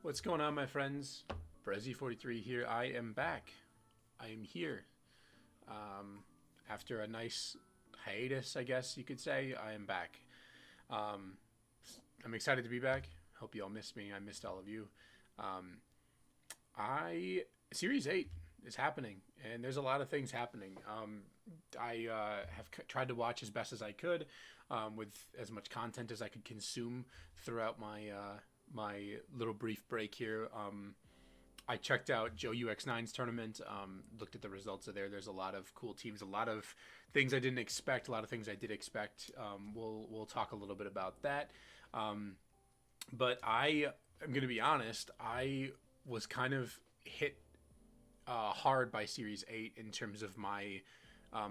What's going on, my friends? Brezzy43 here. I am back. I am here. Um, After a nice hiatus, I guess you could say, I am back. Um, I'm excited to be back. Hope you all missed me. I missed all of you. Um, I Series 8 is happening, and there's a lot of things happening. I have tried to watch as best as I could, with as much content as I could consume throughout my little brief break here. I checked out Joe UX9's tournament, looked at the results of there. There's a lot of cool teams, a lot of things I didn't expect, a lot of things I did expect. We'll talk a little bit about that. Um, but I am going to be honest, I was kind of hit hard by Series 8 in terms of my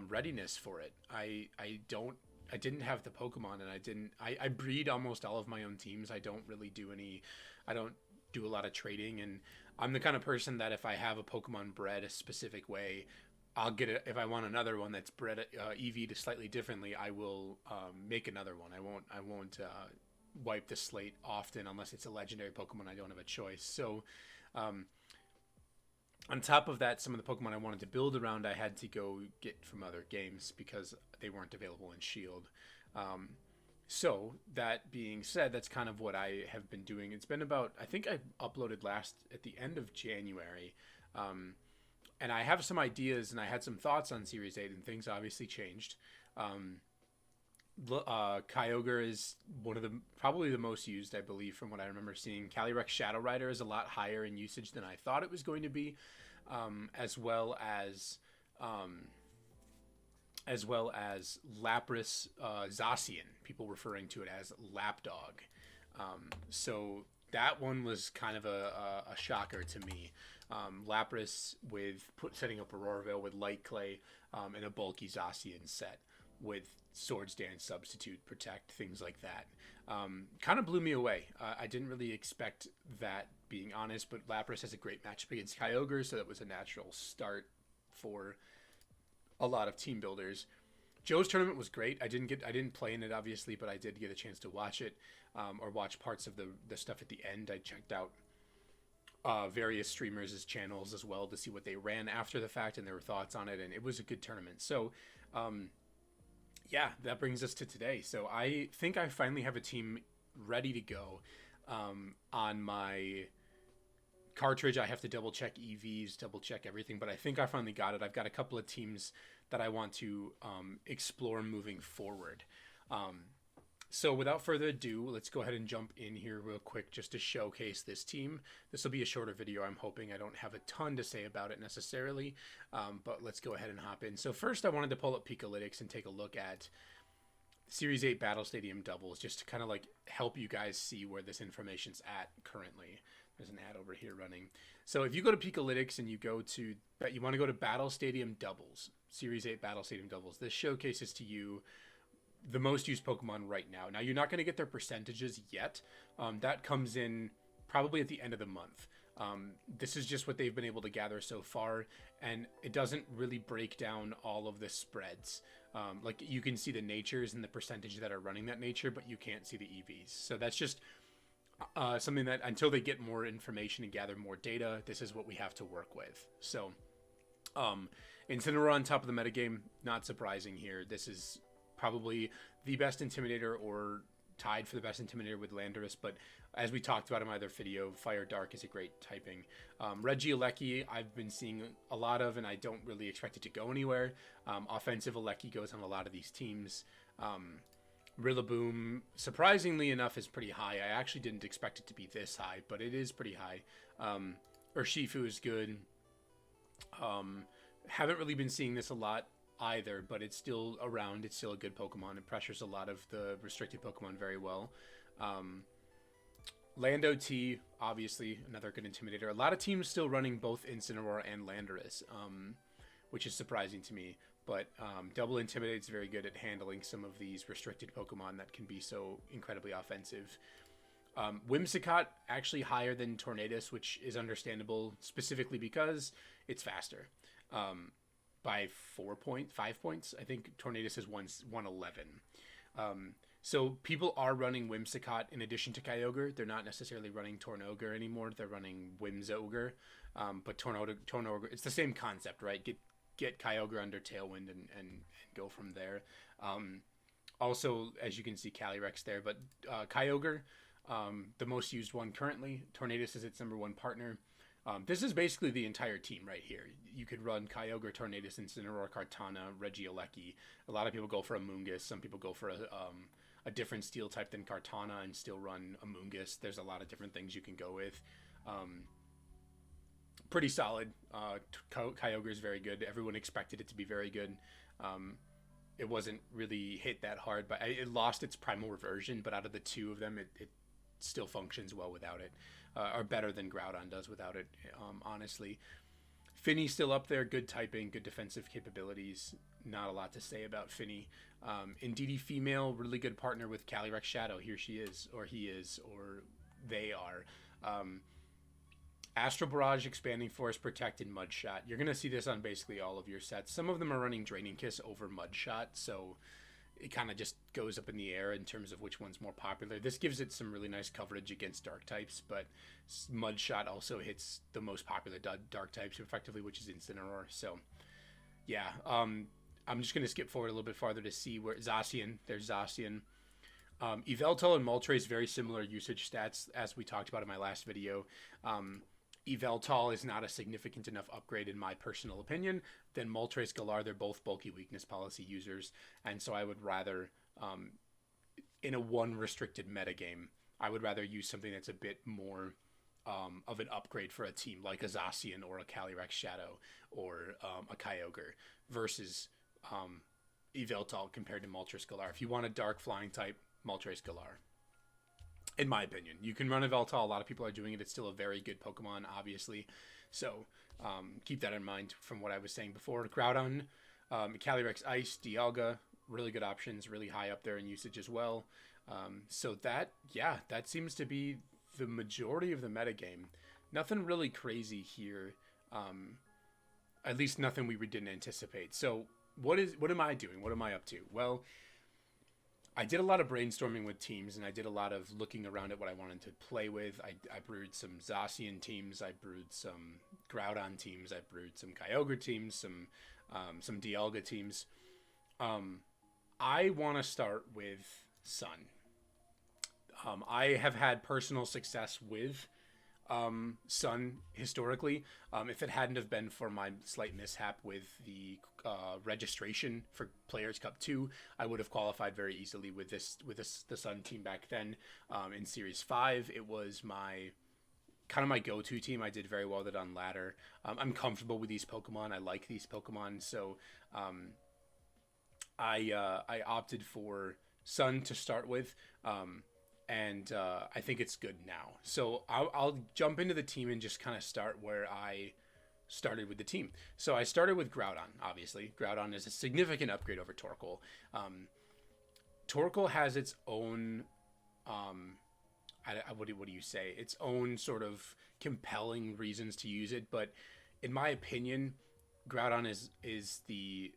readiness for it. I didn't have the Pokemon, and I breed almost all of my own teams. I don't do a lot of trading, and I'm the kind of person that if I have a Pokemon bred a specific way, I'll get it. If I want another one that's bred EV to slightly differently, I will make another one. I won't wipe the slate often unless it's a legendary Pokemon. I don't have a choice. So um, on top of that, some of the Pokemon I wanted to build around, I had to go get from other games because they weren't available in Shield. Um, so that being said, that's kind of what I have been doing. It's been about, I think I uploaded last at the end of January. Um, and I have some ideas and I had some thoughts on Series 8, and things obviously changed. Um, Kyogre is one of the probably the most used, I believe, from what I remember seeing. Calyrex Shadow Rider is a lot higher in usage than I thought it was going to be, as well as um, Lapras Zacian, people referring to it as Lapdog. So that one was kind of a shocker to me. Lapras setting up Aurora Veil with Light Clay, and a bulky Zacian set with Swords Dance, Substitute, Protect, things like that. Kind of blew me away. I didn't really expect that, being honest, but Lapras has a great matchup against Kyogre, so that was a natural start for a lot of team builders. Joe's tournament was great. I didn't play in it obviously, but I did get a chance to watch it, or watch parts of the stuff at the end. I checked out various streamers' channels as well to see what they ran after the fact and their thoughts on it, and it was a good tournament. So yeah, that brings us to today. So I think I finally have a team ready to go. On my cartridge, I have to double check EVs, double check everything, but I think I finally got it. I've got a couple of teams that I want to explore moving forward. So without further ado, let's go ahead and jump in here real quick just to showcase this team. This will be a shorter video, I'm hoping. I don't have a ton to say about it necessarily, but let's go ahead and hop in. So first I wanted to pull up Pikalytics and take a look at Series 8 Battle Stadium doubles, just to kind of like help you guys see where this information's at currently. There's an ad over here running. So if you go to Pikalytics and you want to go to Battle Stadium doubles, Series 8 Battle Stadium doubles, this showcases to you the most used Pokemon right now. Now, you're not going to get their percentages yet. That comes in probably at the end of the month. This is just what they've been able to gather so far, and it doesn't really break down all of the spreads. Like, you can see the natures and the percentage that are running that nature, but you can't see the EVs. So that's just something that, until they get more information and gather more data, this is what we have to work with. So, Incineroar on top of the metagame, not surprising here. This is probably the best Intimidator, or tied for the best Intimidator with Landorus, but as we talked about in my other video, Fire Dark is a great typing. Regieleki I've been seeing a lot of, and I don't really expect it to go anywhere. Offensive Aleki goes on a lot of these teams. Rillaboom, surprisingly enough, is pretty high. I actually didn't expect it to be this high, but it is pretty high. Urshifu is good. Haven't really been seeing this a lot either, but it's still around. It's still a good Pokemon. It pressures a lot of the restricted Pokemon very well. Lando T, obviously another good Intimidator. A lot of teams still running both Incineroar and Landorus, which is surprising to me. But Double Intimidate is very good at handling some of these restricted Pokemon that can be so incredibly offensive. Whimsicott actually higher than Tornadus, which is understandable, specifically because it's faster. By 5 points. I think Tornadus is 111. So people are running Whimsicott in addition to Kyogre. They're not necessarily running Tornogre anymore. They're running Whimsogre. But Tornogre, it's the same concept, right? Get Kyogre under Tailwind and go from there. Also, as you can see, Calyrex there. But Kyogre, the most used one currently. Tornadus is its number one partner. This is basically the entire team right here. You could run Kyogre, Tornadus, Incineroar, Kartana, Regieleki. A lot of people go for Amoonguss. Some people go for a different steel type than Kartana and still run Amoonguss. There's a lot of different things you can go with. Pretty solid. Kyogre is very good. Everyone expected it to be very good. It wasn't really hit that hard, but it lost its primal reversion. But out of the two of them, it still functions well without it, or better than Groudon does without it, honestly. Finny's still up there, good typing, good defensive capabilities. Not a lot to say about Finny. Indeedee female, really good partner with Calyrex Shadow. Here she is, or he is, or they are. Astral Barrage, Expanding Force, Protect, and Mudshot. You're going to see this on basically all of your sets. Some of them are running Draining Kiss over Mudshot, so it kind of just goes up in the air in terms of which one's more popular. This gives it some really nice coverage against dark types, but Mudshot also hits the most popular dark types effectively, which is Incineroar. So, yeah, I'm just going to skip forward a little bit farther to see where Zacian, there's Zacian. Yveltal and Moltres, very similar usage stats as we talked about in my last video. Yveltal is not a significant enough upgrade in my personal opinion. Then Moltres, Galar, they're both bulky weakness policy users, and so I would rather, in a one restricted metagame, I would rather use something that's a bit more of an upgrade for a team, like a Zacian or a Calyrex Shadow or a Kyogre, versus Yveltal compared to Moltres, Galar. If you want a dark flying type, Moltres, Galar. In my opinion, you can run Yveltal. A lot of people are doing it. It's still a very good Pokemon, obviously. So keep that in mind from what I was saying before. Groudon, Calyrex Ice, Dialga, really good options, really high up there in usage as well. So that seems to be the majority of the metagame. Nothing really crazy here. At least nothing we didn't anticipate. So what am I doing? What am I up to? Well, I did a lot of brainstorming with teams, and I did a lot of looking around at what I wanted to play with. I brewed some Zacian teams, I brewed some Groudon teams, I brewed some Kyogre teams, some Dialga teams. I want to start with Sun. I have had personal success with Sun historically. If it hadn't have been for my slight mishap with the registration for Players Cup 2, I would have qualified very easily with the Sun team back then. In Series 5, it was my go-to team. I did very well with it on ladder. I'm comfortable with these Pokemon. I like these Pokemon, so I opted for Sun to start with. And I think it's good now. So I'll jump into the team and just kind of start where I started with the team. So I started with Groudon, obviously. Groudon is a significant upgrade over Torkoal. Torkoal has its own, what do you say? Its own sort of compelling reasons to use it. But in my opinion, Groudon is the...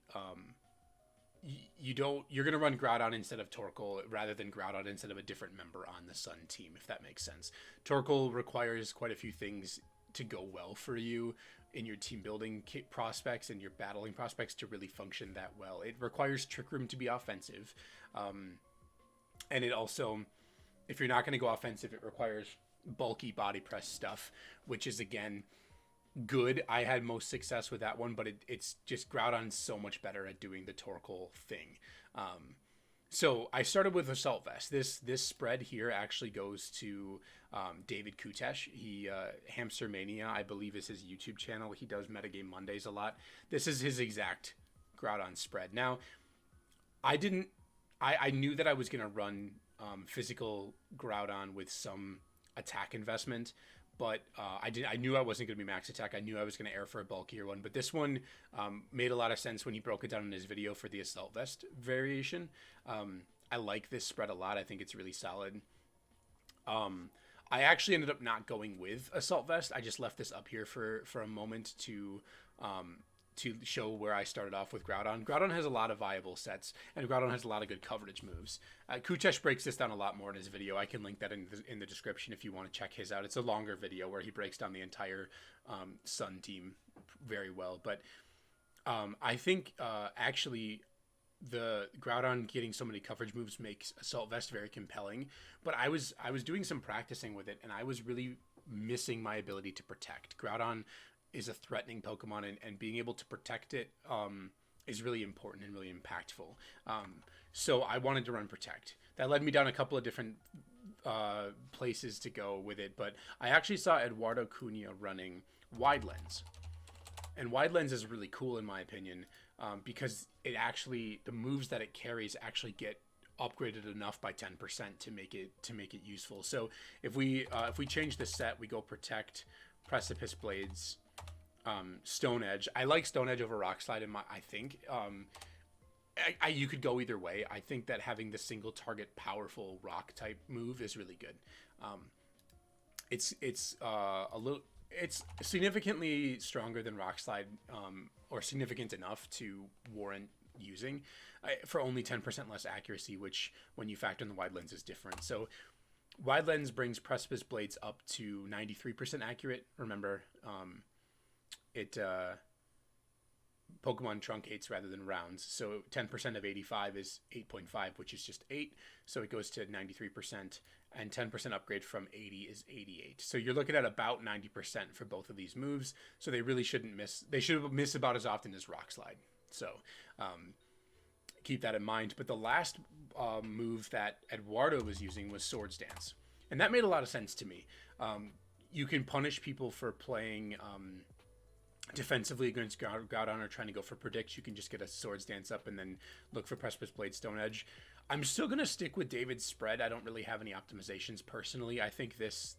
you're going to run Groudon instead of Torkoal rather than Groudon instead of a different member on the Sun team, if that makes sense. Torkoal requires quite a few things to go well for you in your team building prospects and your battling prospects to really function that well. It requires Trick Room to be offensive. And it also, if you're not going to go offensive, it requires bulky body press stuff, which is, again, good. I had most success with that one, but it's just Groudon's so much better at doing the Torkoal thing. So I started with Assault Vest. This spread here actually goes to David Kutesh. He Hamster Mania, I believe, is his YouTube channel. He does Metagame Mondays a lot. This is his exact Groudon spread. Now, I knew that I was going to run physical Groudon with some attack investment, but I knew I wasn't going to be max attack. I knew I was going to air for a bulkier one, but this one made a lot of sense when he broke it down in his video for the Assault Vest variation. I like this spread a lot. I think it's really solid. I actually ended up not going with Assault Vest. I just left this up here for a moment to to show where I started off with Groudon. Groudon has a lot of viable sets, and Groudon has a lot of good coverage moves. Kuchesh breaks this down a lot more in his video. I can link that in the description if you want to check his out. It's a longer video where he breaks down the entire Sun team very well. But I think actually the Groudon getting so many coverage moves makes Assault Vest very compelling. But I was doing some practicing with it, and I was really missing my ability to protect. Groudon is a threatening Pokemon, and being able to protect it is really important and really impactful. So I wanted to run Protect. That led me down a couple of different places to go with it, but I actually saw Eduardo Cunha running Wide Lens. And Wide Lens is really cool in my opinion, because it actually, the moves that it carries actually get upgraded enough by 10% to make it useful. So if we change the set, we go Protect, Precipice Blades, Stone Edge. I like Stone Edge over Rock Slide. I think you could go either way. I think that having the single target powerful rock type move is really good. It's significantly stronger than Rock Slide, or significant enough to warrant using, for only 10% less accuracy, which when you factor in the Wide Lens is different. So Wide Lens brings Precipice Blades up to 93% accurate. Remember, it Pokemon truncates rather than rounds. So 10% of 85 is 8.5, which is just 8. So it goes to 93%, and 10% upgrade from 80 is 88. So you're looking at about 90% for both of these moves. So they really shouldn't miss. They should miss about as often as Rock Slide. So keep that in mind. But the last move that Eduardo was using was Swords Dance. And that made a lot of sense to me. You can punish people for playing defensively against Groudon or trying to go for Predict. You can just get a Swords Dance up and then look for Precipice Blade, Stone Edge. I'm still going to stick with David's spread. I don't really have any optimizations personally. I think this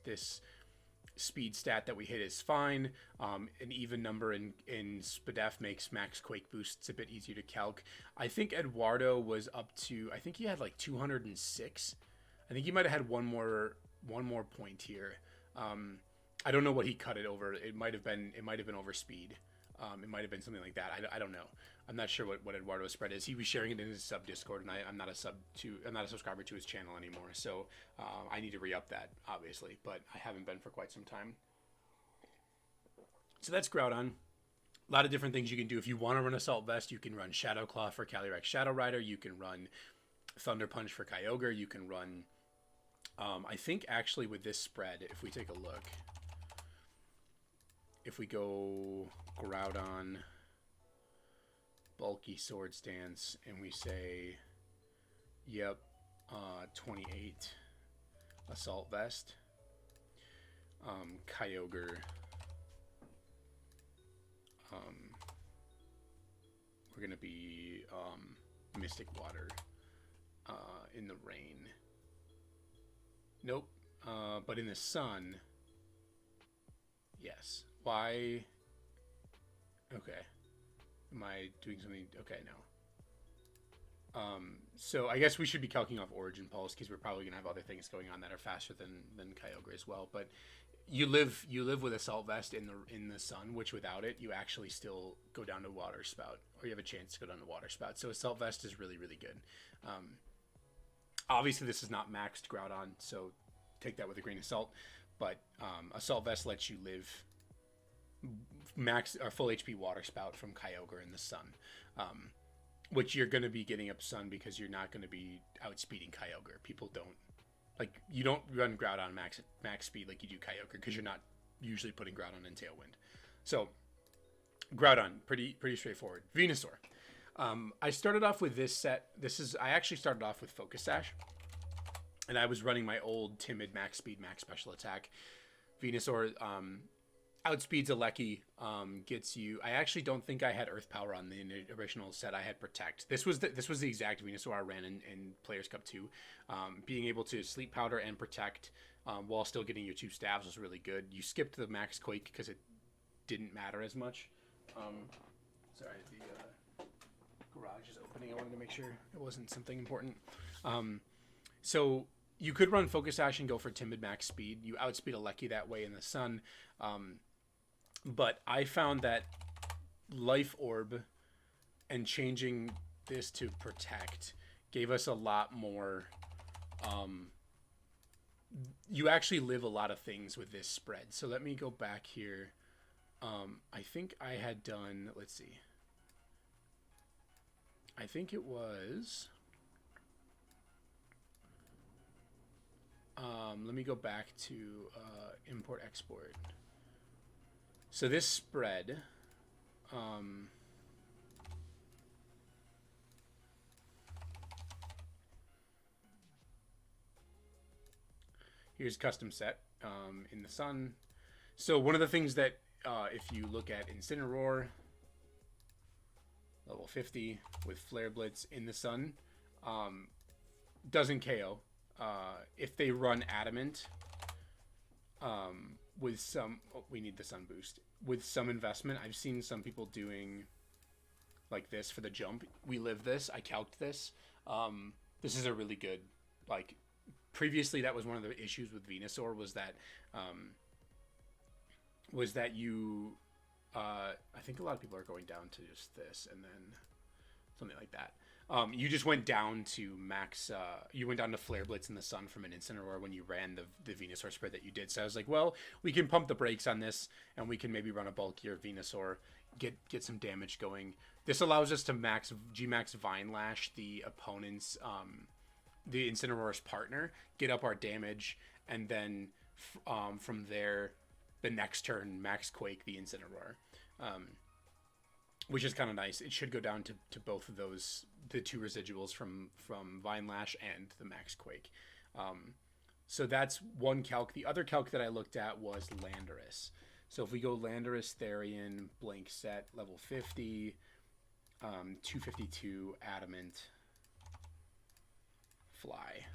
speed stat that we hit is fine. An even number in Spadef makes max Quake boosts a bit easier to calc. I think Eduardo was up to, I think he had like 206. I think he might have had one more point here. I don't know what he cut it over. It might have been over speed. It might have been something like that. I don't know. I'm not sure what Eduardo's spread is. He was sharing it in his sub Discord, and I'm not a subscriber to his channel anymore. So I need to re-up that, obviously, but I haven't been for quite some time. So that's Groudon. A lot of different things you can do. If you want to run Assault Vest, you can run Shadow Claw for Calyrex Shadow Rider. You can run Thunder Punch for Kyogre. You can run, I think actually with this spread, if we take a look, if we go Groudon, bulky Sword Stance, and we say, yep, 28 Assault Vest, Kyogre, we're going to be Mystic Water in the rain. Nope, but in the sun, yes. Why? Okay. Am I doing something? Okay, no. So I guess we should be calculating off Origin Pulse, because we're probably gonna have other things going on that are faster than Kyogre as well. But you live with Assault Vest in the sun, which without it you actually still go down to Water Spout, or you have a chance to go down to Water Spout. So Assault Vest is really, really good. Obviously this is not maxed Groudon, so take that with a grain of salt. But Assault Vest lets you live max or full HP Water Spout from Kyogre in the sun, which you're going to be getting up sun because you're not going to be outspeeding Kyogre. People don't you don't run Groudon max speed like you do Kyogre, because you're not usually putting Groudon in Tailwind. So Groudon, pretty straightforward. Venusaur. I started off with this set. I actually started off with Focus Sash, and I was running my old Timid max speed, max special attack. Venusaur outspeeds Alecki, gets you. I actually don't think I had Earth Power on the original set. I had Protect. This was the exact Venusaur I ran in Players Cup 2. Being able to Sleep Powder and Protect while still getting your 2 stabs was really good. You skipped the Max Quake because it didn't matter as much. Sorry, the garage is opening. I wanted to make sure it wasn't something important. So you could run Focus Sash and go for Timid max speed. You outspeed Alecki that way in the sun. But I found that Life Orb and changing this to Protect gave us a lot more. Um, you actually live a lot of things with this spread. So let me go back here. I think I had done, let's see. I think it was. Let me go back to import export. So this spread. Here's custom set in the sun. So one of the things that if you look at Incineroar, level 50 with Flare Blitz in the sun, doesn't KO. If they run Adamant with some, we need the sun boost. With some investment, I've seen some people doing like this for the jump. We live this. I calced this. This is a really good, like, previously that was one of the issues with Venusaur was that you, I think a lot of people are going down to just this and then something like that. You just went down to max. You went down to Flare Blitz in the sun from an Incineroar when you ran the Venusaur spread that you did. So I was like, well, we can pump the brakes on this, and we can maybe run a bulkier Venusaur, get some damage going. This allows us to Gmax Vine Lash the opponent's, the Incineroar's partner, get up our damage, and then from there, the next turn max Quake the Incineroar. Which is kind of nice. It should go down to both of those, the two residuals from Vine Lash and the Max Quake. So that's one calc. The other calc that I looked at was Landorus. So if we go Landorus, Therian, blank set, level 50, 252, Adamant, Fly.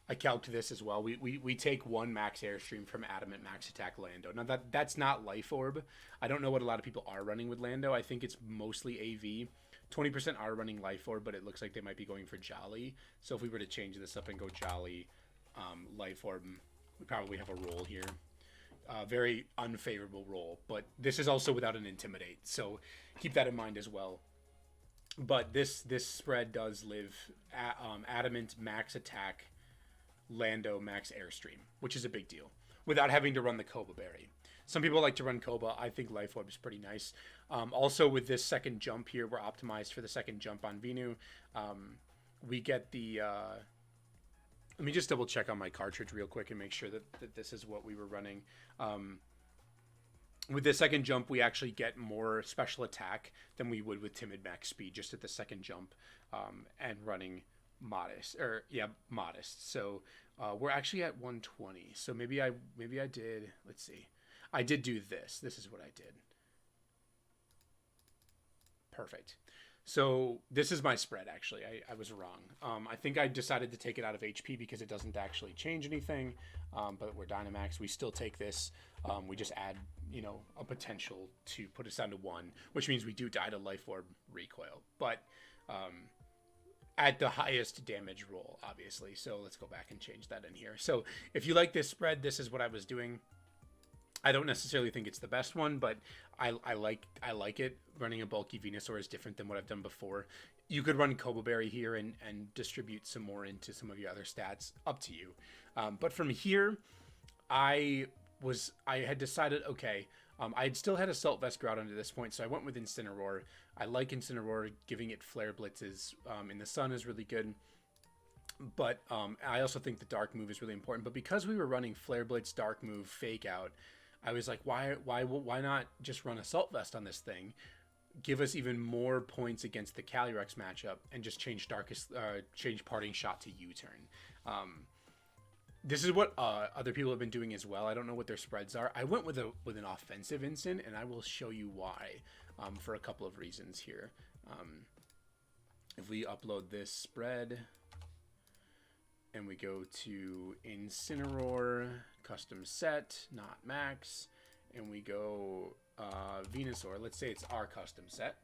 I calced this as well. We take one max airstream from Adamant, max attack Lando. Now that's not Life Orb. I don't know what a lot of people are running with Lando. I think it's mostly AV. 20% are running Life Orb, but it looks like they might be going for Jolly. So if we were to change this up and go Jolly, Life Orb, we probably have a roll here. Very unfavorable roll, but this is also without an Intimidate. So keep that in mind as well. But this spread does live Adamant, max attack, Lando, max airstream, which is a big deal, without having to run the Koba Berry. Some people like to run Koba. I think Life Orb is pretty nice. Also, with this second jump here, we're optimized for the second jump on Venu. We get the... let me just double check on my cartridge real quick and make sure that this is what we were running. With the second jump, we actually get more special attack than we would with Timid Max Speed, just at the second jump, and running modest. So we're actually at 120. So maybe I did, let's see. I did do this. This is what I did. Perfect. So this is my spread, actually. I was wrong. I think I decided to take it out of HP because it doesn't actually change anything. But we're Dynamax. We still take this. We just add, a potential to put us down to 1, which means we do die to Life Orb recoil. But at the highest damage roll, obviously. So let's go back and change that in here. So if you like this spread, this is what I was doing. I don't necessarily think it's the best one, but I like it. Running a bulky Venusaur is different than what I've done before. You could run Koba Berry here and distribute some more into some of your other stats. Up to you. But from here, I had decided, okay, I had still had Assault Vest Groudon to this point, so I went with Incineroar. I like Incineroar. Giving it Flare Blitzes in the sun is really good. But I also think the Dark Move is really important. But because we were running Flare Blitz, Dark Move, Fake Out, I was like, why not just run Assault Vest on this thing? Give us even more points against the Calyrex matchup and just change Parting Shot to U-Turn. This is what other people have been doing as well. I don't know what their spreads are. I went with an offensive Incin, and I will show you why for a couple of reasons here. If we upload this spread and we go to Incineroar, custom set, not max, and we go Venusaur, let's say it's our custom set.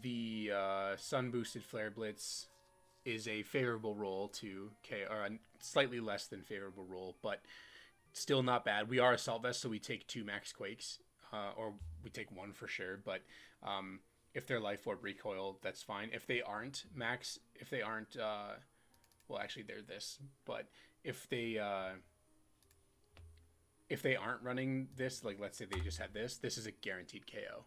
The Sun Boosted Flare Blitz is a favorable roll to K, or a slightly less than favorable roll, but Still not bad. We are Assault Vest, so we take 2 Max Quakes, or we take 1 for sure. But if they're Life Orb recoil, that's fine. If they aren't Max, if they aren't, well, actually they're this. But if they aren't running this, like let's say they just had this is a guaranteed KO,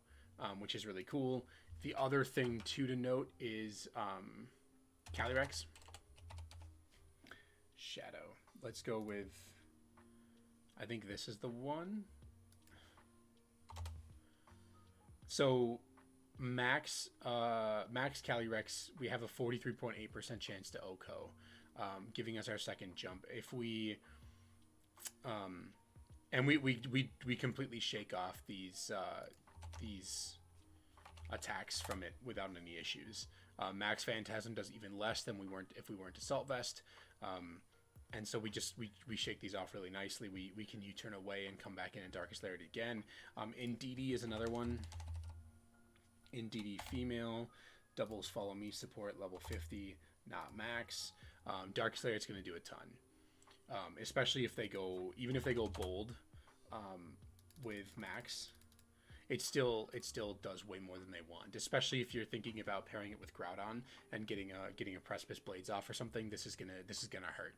which is really cool. The other thing too to note is Calyrex. Shadow. Let's go with, I think this is the one. So Max Calyrex, we have a 43.8% chance to OHKO, giving us our second jump. If we and we completely shake off these attacks from it without any issues. Max Phantasm does even less than if we weren't Assault Vest. And so we shake these off really nicely. We can U-turn away and come back in and Darkest Lair again. Indeedee is another one. Indeedee female, doubles Follow Me support, level 50, not max. Darkest Lair, it's going to do a ton. Especially if they go, even if they go bold with max, it still does way more than they want. Especially if you're thinking about pairing it with Groudon and getting a Precipice Blades off or something. This is gonna hurt.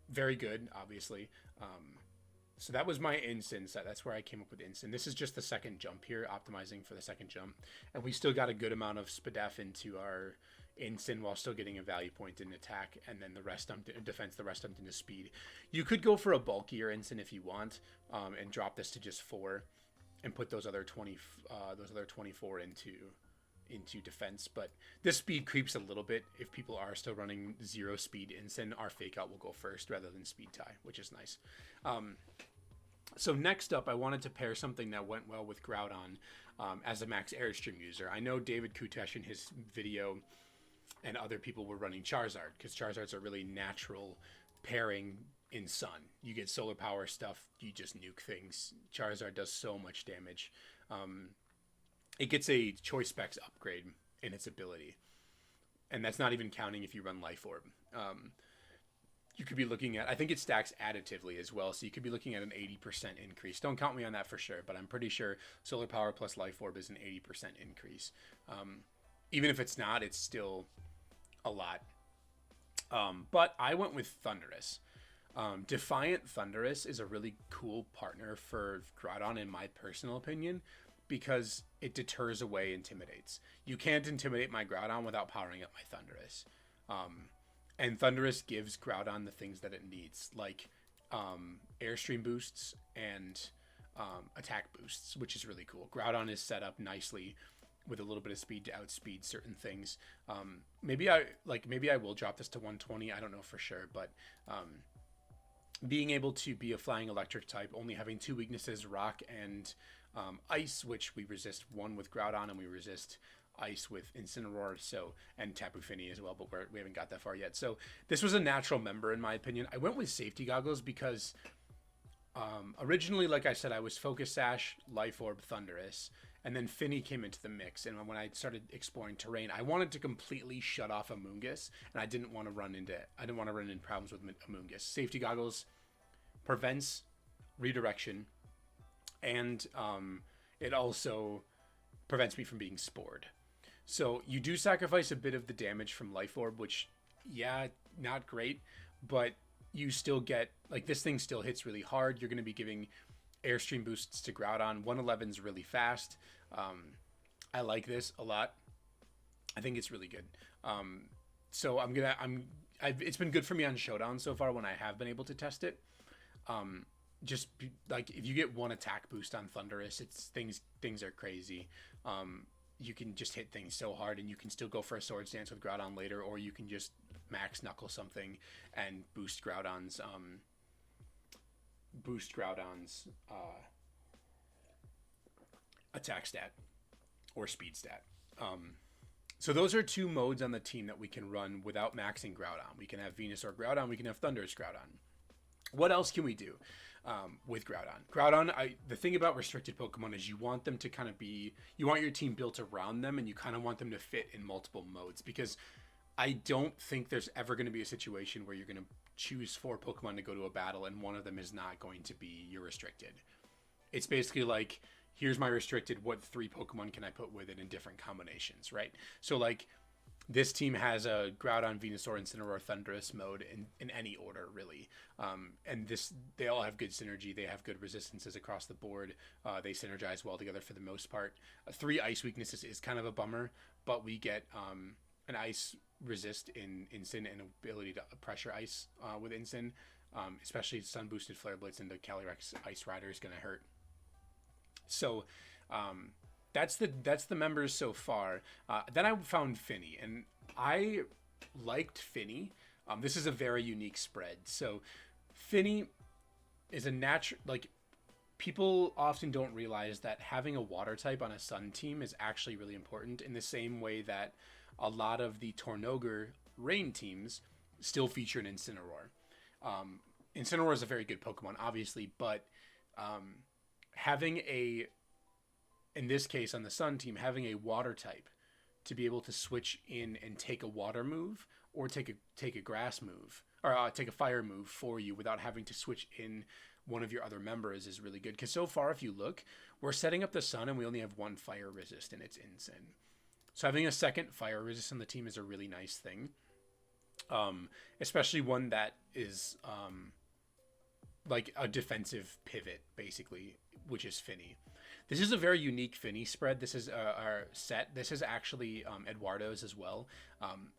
Very good, obviously. So that was my instance. That's where I came up with instant. This is just the second jump here, optimizing for the second jump, and we still got a good amount of SPDEF into our instant while still getting a value point in attack, and then the rest dumped in defense, the rest dumped into speed. You could go for a bulkier instant if you want, and drop this to just 4 and put those other 24 into defense, but this speed creeps a little bit. If people are still running 0 speed instant, our fake out will go first rather than speed tie, which is nice. So next up, I wanted to pair something that went well with Groudon as a max Airstream user. I know David Kutesh in his video and other people were running Charizard, because Charizard's a really natural pairing in Sun. You get solar power stuff, you just nuke things. Charizard does so much damage. It gets a Choice Specs upgrade in its ability, and that's not even counting if you run Life Orb. You could be looking at, I think it stacks additively as well, so you could be looking at an 80% increase. Don't count me on that for sure, but I'm pretty sure Solar Power plus Life Orb is an 80% increase. Even if it's not, it's still a lot. But I went with Thundurus. Defiant Thundurus is a really cool partner for Groudon, in my personal opinion, because it deters away Intimidates. You can't intimidate my Groudon without powering up my Thundurus. And Thundurus gives Groudon the things that it needs, like Airstream boosts and attack boosts, which is really cool. Groudon is set up nicely with a little bit of speed to outspeed certain things. Maybe I will drop this to 120. I don't know for sure, but being able to be a flying electric type, only having 2 weaknesses, rock and ice, which we resist 1 with Groudon and we resist ice with Incineroar, so, and Tapu Fini as well, but we haven't got that far yet. So this was a natural member in my opinion. I went with Safety Goggles because originally, like I said, I was Focus Sash, Life Orb, Thundurus, and then Fini came into the mix. And when I started exploring terrain, I wanted to completely shut off Amoonguss, and I didn't want to run into problems with Amoonguss. Safety Goggles prevents redirection, and it also prevents me from being spored. So you do sacrifice a bit of the damage from Life Orb, which, yeah, not great, but you still get, like, this thing still hits really hard. You're going to be giving Airstream boosts to Groudon. 111's really fast. I like this a lot. I think it's really good. So it's been good for me on Showdown so far when I have been able to test it. Like, if you get 1 attack boost on Thundurus, things are crazy. You can just hit things so hard, and you can still go for a Swords Dance with Groudon later, or you can just max knuckle something and boost Groudon's attack stat or speed stat. So those are 2 modes on the team that we can run without maxing Groudon. We can have Venusaur Groudon, we can have Thundurus Groudon. What else can we do with Groudon? Groudon, the thing about restricted Pokemon is you want them to kind of you want your team built around them, and you kind of want them to fit in multiple modes, because I don't think there's ever going to be a situation where you're going to choose 4 Pokemon to go to a battle and one of them is not going to be your restricted. It's basically like, here's my restricted, what 3 Pokemon can I put with it in different combinations, right? So like this team has a Groudon, Venusaur, Incineroar, Thundurus mode in any order, really. And they all have good synergy. They have good resistances across the board. They synergize well together for the most part. 3 ice weaknesses is kind of a bummer, but we get an ice resist in Incin and ability to pressure ice with Incin. Especially Sun boosted Flare Blitz into Calyrex Ice Rider is going to hurt. So that's the members so far. Then I found Finny, and I liked Finny. This is a very unique spread. So Finny is a natural, like, people often don't realize that having a water type on a sun team is actually really important, in the same way that a lot of the Tornogre rain teams still feature an Incineroar. Incineroar is a very good Pokemon, obviously, but having in this case on the sun team, having a water type to be able to switch in and take a water move or take a grass move or take a fire move for you without having to switch in one of your other members is really good. Because so far, if you look, we're setting up the sun and we only have 1 fire resist, and it's Incin. So having a second fire resist on the team is a really nice thing, especially one that is like a defensive pivot, basically, which is Finny. This is a very unique Finny spread. This is our set. This is actually Eduardo's as well.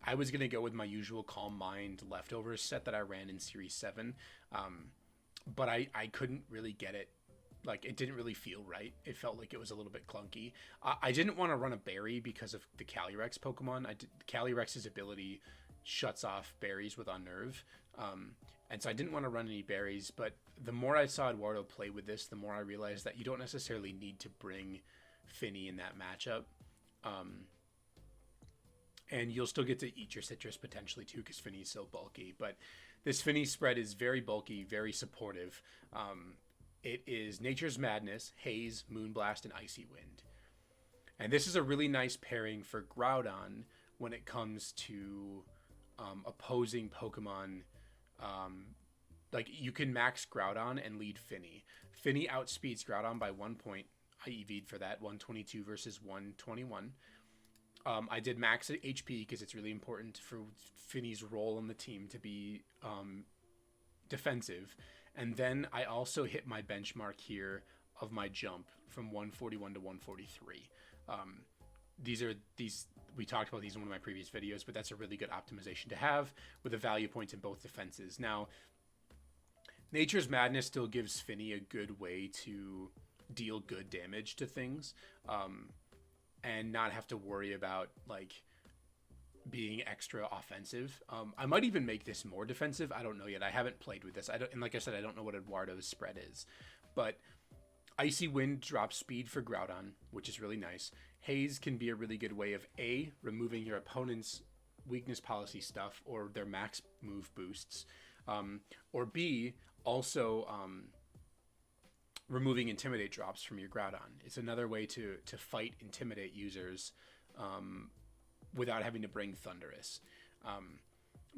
I was going to go with my usual Calm Mind Leftovers set that I ran in Series 7, but I couldn't really get it. Like, it didn't really feel right. It felt like it was a little bit clunky. I didn't want to run a berry because of the Calyrex Pokemon. Calyrex's ability shuts off berries with Unnerve. And so I didn't want to run any berries, but the more I saw Eduardo play with this, the more I realized that you don't necessarily need to bring Finny in that matchup. And you'll still get to eat your citrus potentially too, because Finny is so bulky. But this Finny spread is very bulky, very supportive. It is Nature's Madness, Haze, Moonblast, and Icy Wind. And this is a really nice pairing for Groudon when it comes to opposing Pokemon. Like, you can max Groudon and lead Finny. Finny outspeeds Groudon by 1 point. I EV'd for that, 122 versus 121. I did max HP because it's really important for Finny's role in the team to be defensive. And then I also hit my benchmark here of my jump from 141 to 143. We talked about these in one of my previous videos, but that's a really good optimization to have with the value points in both defenses. Now, Nature's Madness still gives Finny a good way to deal good damage to things, and not have to worry about, like, being extra offensive. I might even make this more defensive. I don't know yet. I haven't played with this. And like I said, I don't know what Eduardo's spread is. But Icy Wind drops speed for Groudon, which is really nice. Haze can be a really good way of A, removing your opponent's weakness policy stuff or their max move boosts, or B, also removing Intimidate drops from your Groudon. It's another way to fight Intimidate users without having to bring Thundurus.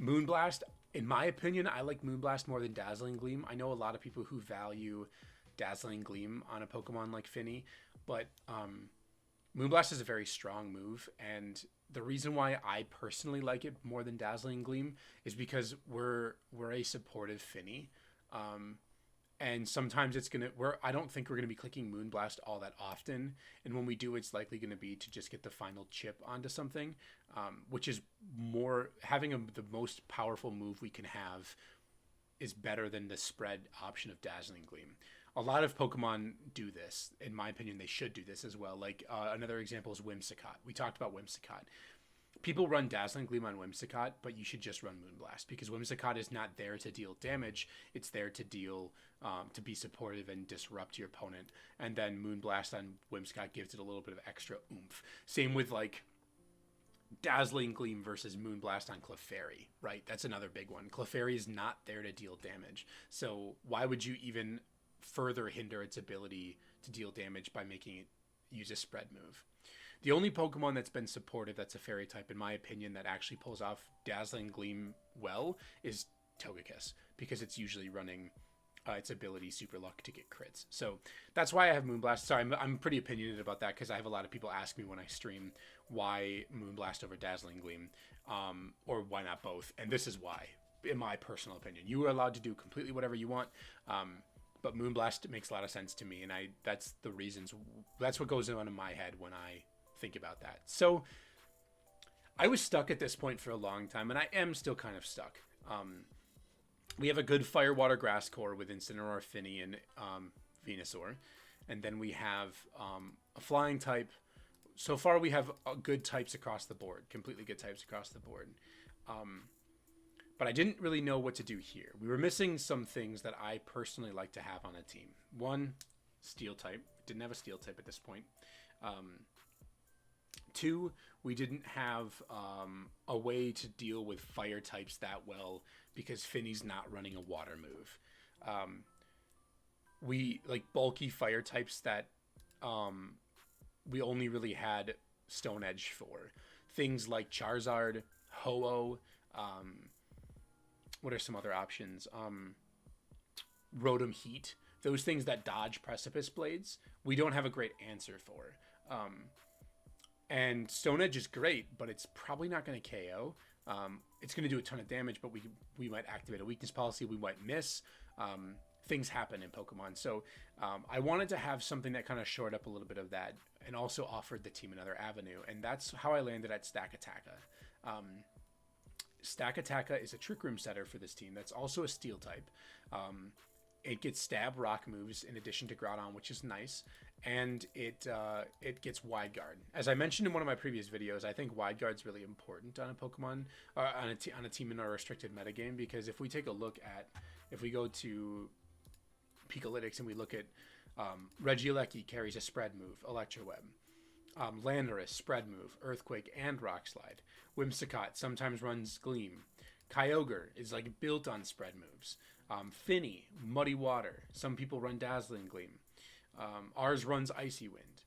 Moonblast, in my opinion, I like Moonblast more than Dazzling Gleam. I know a lot of people who value Dazzling Gleam on a Pokemon like Finny, but Moonblast is a very strong move, and the reason why I personally like it more than Dazzling Gleam is because we're a supportive Finny, and sometimes it's gonna I don't think we're gonna be clicking Moonblast all that often, and when we do, it's likely gonna be to just get the final chip onto something, which is more having the most powerful move we can have is better than the spread option of Dazzling Gleam. A lot of Pokemon do this. In my opinion, they should do this as well. Like, another example is Whimsicott. We talked about Whimsicott. People run Dazzling Gleam on Whimsicott, but you should just run Moonblast, because Whimsicott is not there to deal damage. It's there to deal, to be supportive and disrupt your opponent. And then Moonblast on Whimsicott gives it a little bit of extra oomph. Same with, like, Dazzling Gleam versus Moonblast on Clefairy, right? That's another big one. Clefairy is not there to deal damage. So why would you even further hinder its ability to deal damage by making it use a spread move? The only Pokemon that's been supportive that's a fairy type, in my opinion, that actually pulls off Dazzling Gleam well is Togekiss, because it's usually running its ability Super Luck to get crits. So that's why I have Moonblast. Sorry, I'm pretty opinionated about that because I have a lot of people ask me when I stream why Moonblast over Dazzling Gleam, or why not both. And this is why, in my personal opinion. You are allowed to do completely whatever you want, but Moonblast makes a lot of sense to me, and that's the reasons. That's what goes on in my head when I think about that. So I was stuck at this point for a long time, and I am still kind of stuck. We have a good Fire, Water, Grass core with Incineroar, Finny, and Venusaur. And then we have a flying type. So far, we have good types across the board. Completely good types across the board. But I didn't really know what to do here. We were missing some things that I personally like to have on a team. One, Steel type. Didn't have a Steel type at this point. Two, we didn't have a way to deal with fire types that well because Finny's not running a water move. We like bulky fire types that we only really had Stone Edge for. Things like Charizard, Ho-Oh, what are some other options? Rotom Heat. Those things that dodge Precipice Blades, we don't have a great answer for. And Stone Edge is great, but it's probably not going to KO. It's going to do a ton of damage, but we might activate a weakness policy. We might miss. Things happen in Pokemon. So I wanted to have something that kind of shored up a little bit of that and also offered the team another avenue. And that's how I landed at Stakataka. Stakataka is a Trick Room setter for this team. That's also a Steel type. It gets Stab Rock moves in addition to Groudon, which is nice. And it gets Wide Guard. As I mentioned in one of my previous videos, I think Wide Guard's really important on a Pokemon, on a team in a restricted metagame, because if we take a look at, if we go to Pikalytics and we look at Regieleki carries a spread move, Electroweb. Landorus, spread move, Earthquake, and Rock Slide. Whimsicott sometimes runs Gleam. Kyogre is like built on spread moves. Finny, Muddy Water. Some people run Dazzling Gleam. Ours runs Icy Wind.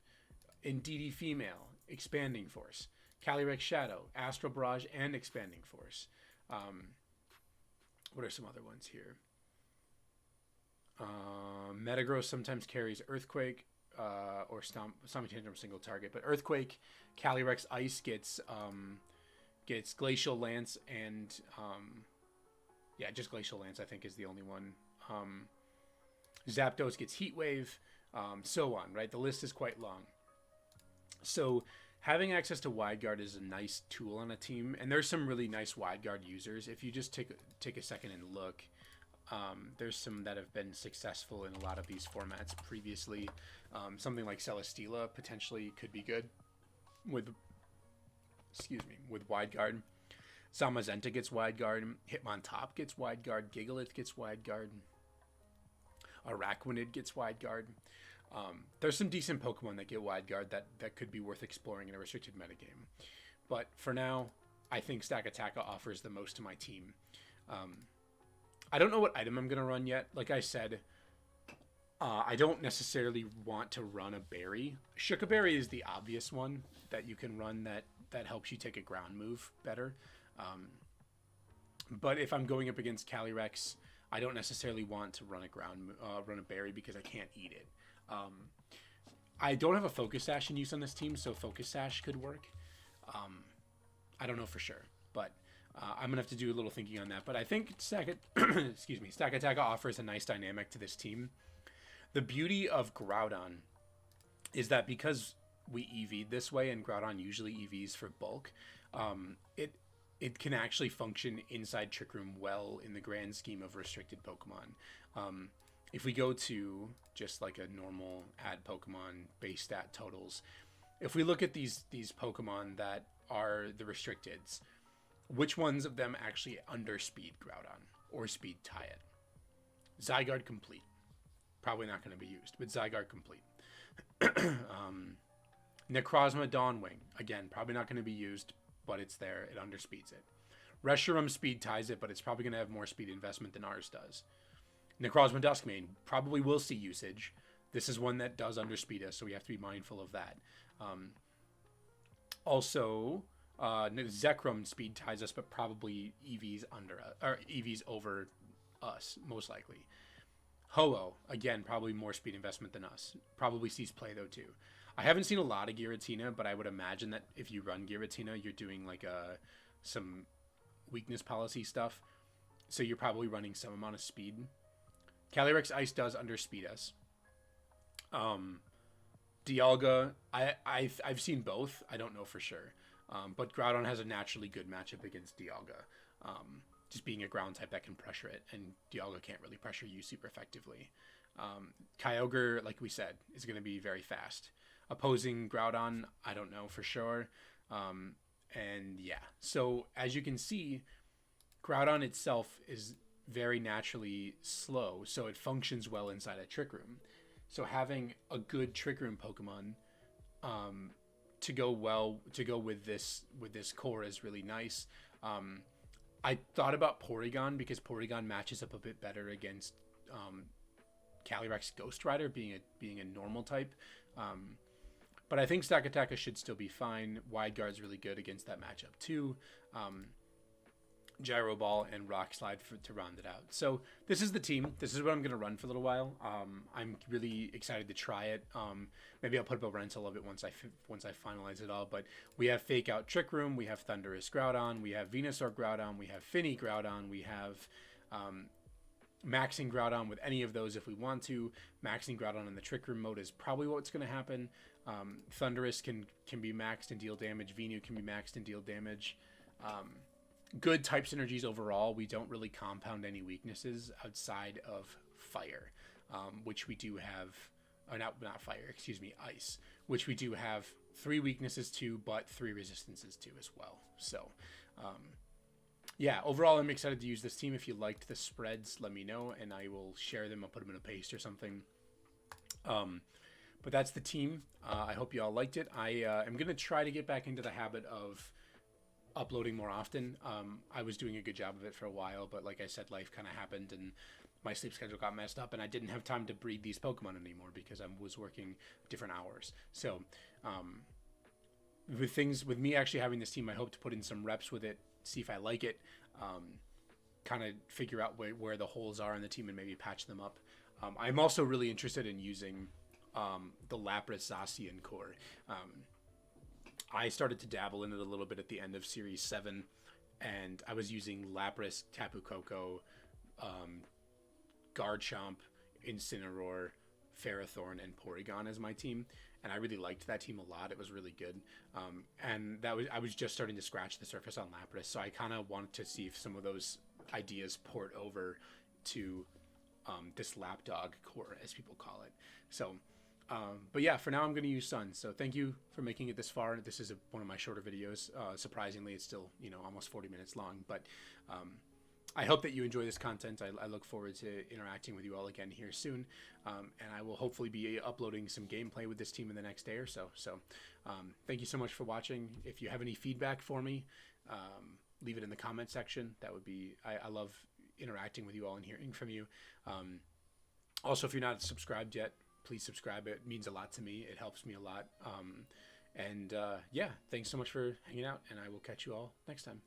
Indeedee Female, Expanding Force. Calyrex Shadow, Astral Barrage, and Expanding Force. What are some other ones here? Metagross sometimes carries Earthquake, or Stomp Tantrum single target, but Earthquake, Calyrex Ice gets Glacial Lance, and just Glacial Lance I think is the only one. Zapdos gets Heat Wave, so on, right? The list is quite long. So having access to Wide Guard is a nice tool on a team, and there's some really nice Wide Guard users. If you just take a second and look, there's some that have been successful in a lot of these formats previously. Something like Celesteela potentially could be good with Wide Guard. Zamazenta gets Wide Guard. Hitmontop gets Wide Guard. Gigalith gets Wide Guard. Araquanid gets Wide Guard. There's some decent Pokemon that get Wide Guard that could be worth exploring in a restricted metagame. But for now, I think Stakataka offers the most to my team. I don't know what item I'm going to run yet. Like I said, I don't necessarily want to run a berry. Shuka Berry is the obvious one that you can run that helps you take a ground move better. But if I'm going up against Calyrex, I don't necessarily want to run a berry because I can't eat it. I don't have a Focus Sash in use on this team, so Focus Sash could work. I don't know for sure, but I'm gonna have to do a little thinking on that. But I think Stakataka offers a nice dynamic to this team. The beauty of Groudon is that because we EV'd this way, and Groudon usually EVs for bulk, it can actually function inside Trick Room well in the grand scheme of restricted Pokemon. If we go to just like a normal add Pokemon base stat totals, if we look at these Pokemon that are the restricteds, which ones of them actually underspeed Groudon or speed tie it? Zygarde complete. Probably not going to be used, but Zygarde complete. Necrozma Dawnwing. Again, probably not going to be used, but it's there. It underspeeds it. Reshiram speed ties it, but it's probably going to have more speed investment than ours does. Necrozma Duskmane probably will see usage. This is one that does underspeed us, so we have to be mindful of that. Also, Zekrom speed ties us, but probably EVs under us, or EVs over us, most likely. Ho-Oh, again, probably more speed investment than us. Probably sees play, though, too. I haven't seen a lot of Giratina, but I would imagine that if you run Giratina, you're doing like some weakness policy stuff. So you're probably running some amount of speed. Calyrex Ice does underspeed us. Um, Dialga, I've seen both. I don't know for sure. But Groudon has a naturally good matchup against Dialga. Just being a ground type that can pressure it, and Dialga can't really pressure you super effectively. Kyogre, like we said, is going to be very fast. Opposing Groudon, I don't know for sure. And yeah, so as you can see, Groudon itself is very naturally slow, so it functions well inside a Trick Room. So having a good Trick Room Pokemon to go with this core is really nice. I thought about Porygon because Porygon matches up a bit better against Calyrex Ghost Rider being a normal type. But I think Stakataka should still be fine. Wide Guard's really good against that matchup too. Gyro Ball and Rock Slide to round it out. So this is the team. This is what I'm going to run for a little while. I'm really excited to try it. Maybe I'll put up a rental of it once I finalize it all. But we have Fake Out Trick Room. We have Thundurus Groudon. We have Venusaur Groudon. We have Finny Groudon. We have maxing Groudon with any of those if we want to. Maxing Groudon in the Trick Room mode is probably what's going to happen. Thundurus can be maxed and deal damage. Venu can be maxed and deal damage. Good type synergies overall. We don't really compound any weaknesses outside of fire, which we do have, or not fire, excuse me, ice, which we do have 3 weaknesses to, but 3 resistances to as well. So, yeah, overall, I'm excited to use this team. If you liked the spreads, let me know, and I will share them. I'll put them in a paste or something. But that's the team. I hope you all liked it. I am going to try to get back into the habit of uploading more often. I was doing a good job of it for a while, but like I said, life kind of happened and my sleep schedule got messed up and I didn't have time to breed these Pokemon anymore because I was working different hours. So with me actually having this team, I hope to put in some reps with it, see if I like it, kind of figure out where the holes are in the team and maybe patch them up. I'm also really interested in using the Lapras Zacian core. I started to dabble in it a little bit at the end of Series 7, and I was using Lapras, Tapu Koko, Garchomp, Incineroar, Ferrothorn, and Porygon as my team, and I really liked that team a lot. It was really good, and I was just starting to scratch the surface on Lapras, so I kind of wanted to see if some of those ideas port over to this Lapdog core, as people call it. So but yeah, for now I'm going to use Sun. So thank you for making it this far. This is one of my shorter videos. Surprisingly, it's still, almost 40 minutes long, but I hope that you enjoy this content. I look forward to interacting with you all again here soon. And I will hopefully be uploading some gameplay with this team in the next day or so. So thank you so much for watching. If you have any feedback for me, leave it in the comment section. That would be, I love interacting with you all and hearing from you. Also, if you're not subscribed yet, please subscribe. It means a lot to me. It helps me a lot. Yeah, thanks so much for hanging out, and I will catch you all next time.